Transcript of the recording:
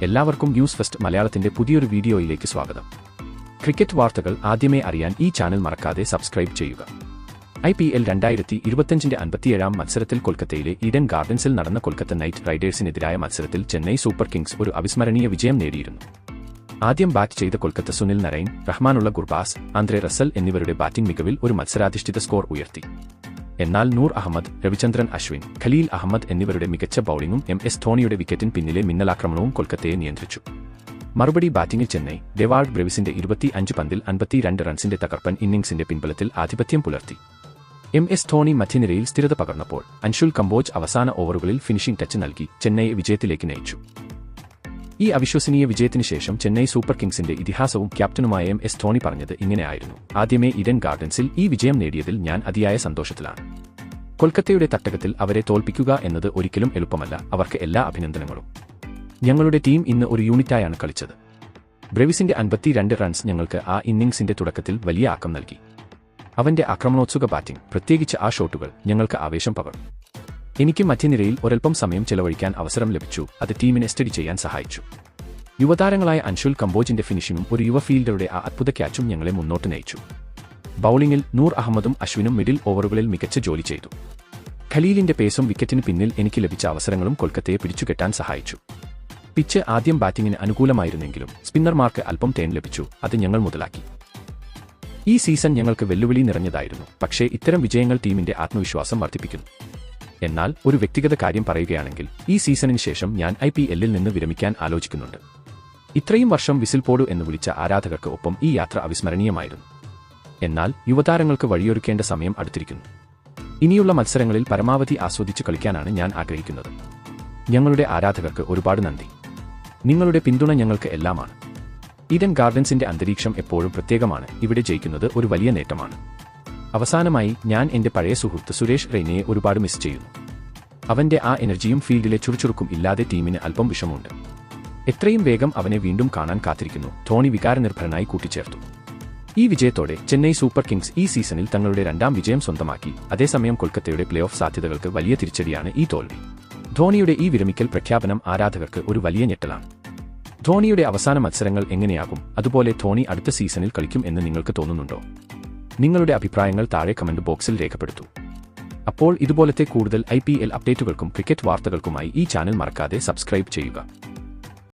എല്ലാവർക്കും news first മലയാളത്തിന്റെ പുതിയൊരു വീഡിയോയിലേക്ക് സ്വാഗതം. ക്രിക്കറ്റ് വാർത്തകൾ ആദ്യമേ അറിയാൻ ഈ ചാനൽ മറക്കാതെ സബ്സ്ക്രൈബ് ചെയ്യുക. IPL 2025 57 മത്സരത്തിൽ കൊൽക്കത്തയിലെ ഈഡൻ ഗാർഡൻസിൽ നടന്ന കൊൽക്കത്ത നൈറ്റ് റൈഡേഴ്സിനെതിരായ മത്സരത്തിൽ ചെന്നൈ സൂപ്പർ കിങ്സ് ഒരു അവിസ്മരണീയ വിജയം നേടിയിരുന്നു. ആദ്യം ബാറ്റ് ചെയ്ത കൊൽക്കത്ത സുനിൽ നരൈൻ, റഹ്മാനുള്ള ഗുർബാസ്, ആന്ദ്രെ റസൽ എന്നിവരുടെ ബാറ്റിംഗ് മികവിൽ ഒരു മത്സരാധിഷ്ഠിത സ്കോർ ഉയർത്തി. എന്നാൽ നൂർ അഹമ്മദ്, രവിചന്ദ്രൻ അശ്വിൻ, ഖലീൽ അഹമ്മദ് എന്നിവരുടെ മികച്ച ബൌളിംഗും MS ധോണിയുടെ വിക്കറ്റിന് പിന്നിലെ മിന്നലാക്രമണവും കൊൽക്കത്തയെ നിയന്ത്രിച്ചു. മറുപടി ബാറ്റിംഗിൽ ചെന്നൈ ഡെവാർഡ് ബ്രെവിസിന്റെ 25 പന്തിൽ 52 റൺസിന്റെ തകർപ്പൻ ഇന്നിംഗ്സിന്റെ പിൻബലത്തിൽ ആധിപത്യം പുലർത്തി. MS ധോണി മധ്യനിരയിൽ സ്ഥിരത പകർന്നപ്പോൾ അൻഷുൽ കംബോജ് അവസാന ഓവറുകളിൽ ഫിനിഷിംഗ് ടച്ച് നൽകി ചെന്നൈയെ വിജയത്തിലേക്ക് നയിച്ചു. ഈ അവിശ്വസനീയ വിജയത്തിന് ശേഷം ചെന്നൈ സൂപ്പർ കിങ്സിന്റെ ഇതിഹാസവും ക്യാപ്റ്റനുമായ MS ധോണി പറഞ്ഞത് ഇങ്ങനെയായിരുന്നു: ആദ്യമേ ഈഡൻ ഗാർഡൻസിൽ ഈ വിജയം നേടിയതിൽ ഞാൻ അതിയായ സന്തോഷത്തിലാണ്. കൊൽക്കത്തയുടെ തട്ടകത്തിൽ അവരെ തോൽപ്പിക്കുക എന്നത് ഒരിക്കലും എളുപ്പമല്ല. അവർക്ക് എല്ലാ അഭിനന്ദനങ്ങളും. ഞങ്ങളുടെ ടീം ഇന്ന് ഒരു യൂണിറ്റായാണ് കളിച്ചത്. ബ്രെവിസിന്റെ 52 റൺസ് ഞങ്ങൾക്ക് ആ ഇന്നിംഗ്സിന്റെ തുടക്കത്തിൽ വലിയ ആക്കം നൽകി. അവന്റെ ആക്രമണോത്സുക ബാറ്റിംഗ്, പ്രത്യേകിച്ച് ആ ഷോട്ടുകൾ, ഞങ്ങൾക്ക് ആവേശം പകർന്നു. എനിക്ക് മധ്യനിരയിൽ ഒരൽപ്പം സമയം ചെലവഴിക്കാൻ അവസരം ലഭിച്ചു. അത് ടീമിനെ സ്റ്റഡി ചെയ്യാൻ സഹായിച്ചു. യുവതാരങ്ങളായ അൻഷുൽ കംബോജിന്റെ ഫിനിഷിംഗും ഒരു യുവ ഫീൽഡറുടെ ആ അദ്ഭുത ക്യാച്ചും ഞങ്ങളെ മുന്നോട്ട് നയിച്ചു. ബൌളിംഗിൽ നൂർ അഹമ്മദും അശ്വിനും മിഡിൽ ഓവറുകളിൽ മികച്ച ജോലി ചെയ്തു. ഖലീലിന്റെ പേസും വിക്കറ്റിന് പിന്നിൽ എനിക്ക് ലഭിച്ച അവസരങ്ങളും കൊൽക്കത്തയെ പിടിച്ചുകെട്ടാൻ സഹായിച്ചു. പിച്ച് ആദ്യം ബാറ്റിംഗിന് അനുകൂലമായിരുന്നെങ്കിലും സ്പിന്നർമാർക്ക് അല്പം ടേൺ ലഭിച്ചു. അത് ഞങ്ങൾ മുതലാക്കി. ഈ സീസൺ ഞങ്ങൾക്ക് വെല്ലുവിളി നിറഞ്ഞതായിരുന്നു, പക്ഷേ ഇത്തരം വിജയങ്ങൾ ടീമിന്റെ ആത്മവിശ്വാസം വർദ്ധിപ്പിക്കുന്നു. എന്നാൽ ഒരു വ്യക്തിഗത കാര്യം പറയുകയാണെങ്കിൽ, ഈ സീസണിന് ശേഷം ഞാൻ IPLൽ നിന്ന് വിരമിക്കാൻ ആലോചിക്കുന്നുണ്ട്. ഇത്രയും വർഷം വിസിൽ പോടു എന്ന് വിളിച്ച ആരാധകർക്ക് ഒപ്പം ഈ യാത്ര അവിസ്മരണീയമായിരുന്നു. എന്നാൽ യുവതാരങ്ങൾക്ക് വഴിയൊരുക്കേണ്ട സമയം അടുത്തിരിക്കുന്നു. ഇനിയുള്ള മത്സരങ്ങളിൽ പരമാവധി ആസ്വദിച്ച് കളിക്കാനാണ് ഞാൻ ആഗ്രഹിക്കുന്നത്. ഞങ്ങളുടെ ആരാധകർക്ക് ഒരുപാട് നന്ദി. നിങ്ങളുടെ പിന്തുണ ഞങ്ങൾക്ക് എല്ലാമാണ്. ഈഡൻ ഗാർഡൻസിന്റെ അന്തരീക്ഷം എപ്പോഴും പ്രത്യേകമാണ്. ഇവിടെ ജയിക്കുന്നത് ഒരു വലിയ നേട്ടമാണ്. അവസാനമായി, ഞാൻ എന്റെ പഴയ സുഹൃത്ത് സുരേഷ് റെയ്നയെ ഒരുപാട് മിസ് ചെയ്യുന്നു. അവന്റെ ആ എനർജിയും ഫീൽഡിലെ ചുറുചുറുക്കും ഇല്ലാതെ ടീമിന് അല്പം വിഷമമുണ്ട്. എത്രയും വേഗം അവനെ വീണ്ടും കാണാൻ കാത്തിരിക്കുന്നു, ധോണി വികാരനിർഭരനായി കൂട്ടിച്ചേർത്തു. ഈ വിജയത്തോടെ ചെന്നൈ സൂപ്പർ കിങ്സ് ഈ സീസണിൽ തങ്ങളുടെ 2ാം വിജയം സ്വന്തമാക്കി. അതേസമയം കൊൽക്കത്തയുടെ പ്ലേ ഓഫ് സാധ്യതകൾക്ക് വലിയ തിരിച്ചടിയാണ് ഈ തോൽവി. ധോണിയുടെ ഈ വിരമിക്കൽ പ്രഖ്യാപനം ആരാധകർക്ക് ഒരു വലിയ ഞെട്ടലാണ്. ധോണിയുടെ അവസാന മത്സരങ്ങൾ എങ്ങനെയാകും? അതുപോലെ ധോണി അടുത്ത സീസണിൽ കളിക്കും എന്ന് നിങ്ങൾക്ക് തോന്നുന്നുണ്ടോ? നിങ്ങളുടെ അഭിപ്രായങ്ങൾ താഴെ കമന്റ് ബോക്സിൽ രേഖപ്പെടുത്തൂ. അപ്പോൾ ഇതുപോലത്തെ കൂടുതൽ IPL അപ്ഡേറ്റുകൾക്കും ക്രിക്കറ്റ് വാർത്തകൾക്കുമായി ഈ ചാനൽ മറക്കാതെ സബ്സ്ക്രൈബ് ചെയ്യുക.